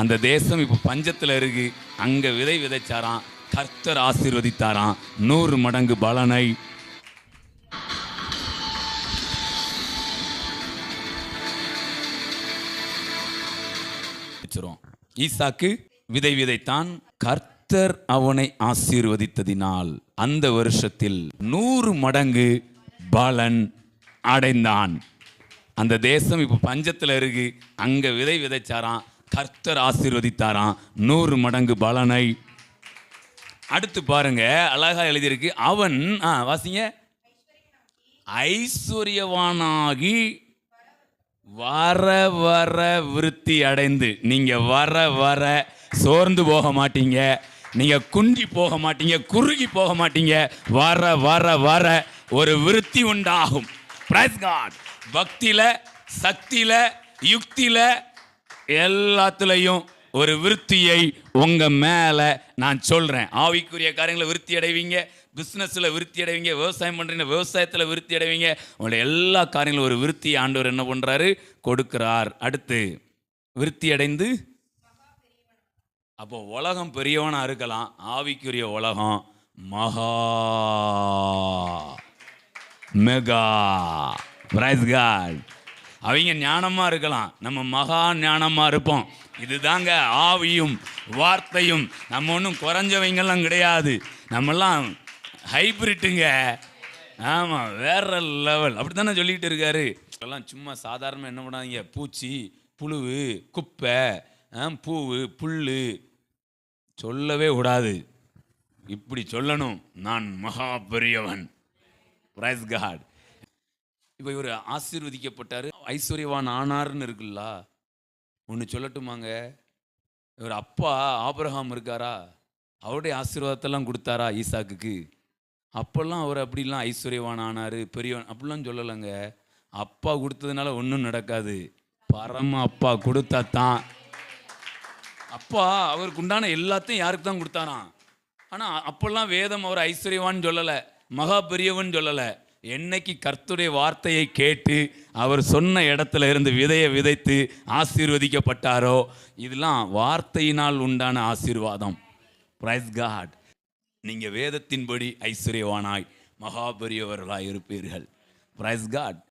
அந்த தேசம் இப்போ பஞ்சத்தில் இருக்கு. அங்கே விதை விதைச்சாராம், கர்த்தர் ஆசீர்வதித்தாராம் 100 மடங்கு பலனை. ஈசாக்கு விதை விதைத்தான், கர்த்தர் அவனை ஆசீர்வதித்ததினால் அந்த வருஷத்தில் 100 மடங்கு பலன் அடைந்தான். அந்த தேசம் இப்போ பஞ்சத்தில் இருக்கு. அங்கே விதை விதைச்சாராம், கர்த்தர் ஆசீர்வதித்தாராம் 100 மடங்கு பலனை. அடுத்து பாருங்க, அழகா எழுதியிருக்கு. அவன் வாசிங்க, ஐஸ்வர்யவானாகி வர வர விருத்தி அடைந்து. நீங்க வர வர சோர்ந்து போக மாட்டீங்க, நீங்க குன்றி போக மாட்டீங்க, குறுகி போக மாட்டீங்க. வர வர வர ஒரு விருத்தி உண்டாகும். Praise God. பக்தியில, சக்தியில, யுக்தியில, எல்லாத்துலயும் ஒரு விருத்தியை உங்க மேல நான் சொல்றேன். ஆவிக்குரிய காரியங்களை விருத்தி அடைவீங்க, பிஸ்னஸில் விருத்தி அடைவீங்க, விவசாயம் பண்ணுறீங்க விவசாயத்தில் விருத்தி அடைவீங்க. உங்களுடைய எல்லா காரியங்களும் ஒரு விருத்தி ஆண்டவர் என்ன பண்ணுறாரு, கொடுக்கிறார். அடுத்து விருத்தி அடைந்து, அப்போ உலகம் பெரியவனா இருக்கலாம், ஆவிக்குரிய உலகம் மகா மெகா. Price God. அவங்க ஞானமாக இருக்கலாம், நம்ம மகா ஞானமாக இருப்போம். இதுதாங்க ஆவியும் வார்த்தையும். நம்ம ஒன்றும் குறைஞ்சவங்கெல்லாம் கிடையாது, நம்மெல்லாம் ஹைப்ரிட்டுங்க. ஆமாம், வேற லெவல். அப்படி தானே சொல்லிகிட்டு இருக்காரு. எல்லாம் சும்மா சாதாரணமாக என்ன பண்ணாதீங்க, பூச்சி புழுவு குப்பை பூவு புல் சொல்லவே கூடாது. இப்படி சொல்லணும், நான் மகா பெரியவன். Praise God. இப்போ இவர் ஆசீர்வதிக்கப்பட்டார், ஐஸ்வர்யவான் ஆனார்னு இருக்குல்ல. ஒன்று சொல்லட்டுமாங்க, இவர் அப்பா ஆபிரகாம் இருக்காரா, அவருடைய ஆசீர்வாதத்தெல்லாம் கொடுத்தாரா ஈசாக்குக்கு? அப்போல்லாம் அவர் அப்படிலாம் ஐஸ்வர்யவான் ஆனார் பெரியவன் அப்படிலாம் சொல்லலைங்க. அப்பா கொடுத்ததுனால ஒன்றும் நடக்காது, பரம அப்பா கொடுத்தா தான். அப்பா அவருக்கு உண்டான எல்லாத்தையும் யாருக்கு தான் கொடுத்தாராம். ஆனால் அப்போல்லாம் வேதம் அவர் ஐஸ்வர்யவான் சொல்லலை, மகா பெரியவன் சொல்லலை. என்னைக்கு கர்த்தருடைய வார்த்தையை கேட்டு அவர் சொன்ன இடத்துல இருந்து விதையை விதைத்து ஆசீர்வதிக்கப்பட்டாரோ, இதெல்லாம் வார்த்தையினால் உண்டான ஆசீர்வாதம். Praise God. நீங்கள் வேதத்தின்படி ஐஸ்வர்யவானாய் மகா பெரியவர்களாய் இருப்பீர்கள். Praise God.